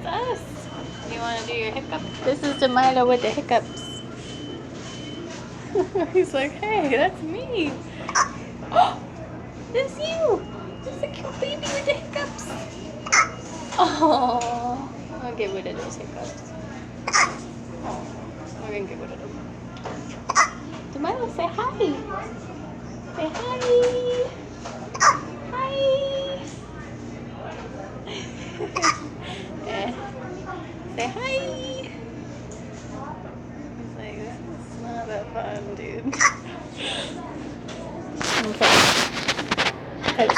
That's us. You want to do your hiccup? This is Jamila with the hiccups. He's like, hey, that's me. Oh, that's you. That's a cute baby with the hiccups. Oh, I'll get rid of those hiccups. Oh, we're gonna get rid of them. Jamila, say hi. Say hi. Hi. Eh. Say hi. He's like, this is not that fun, dude. Okay.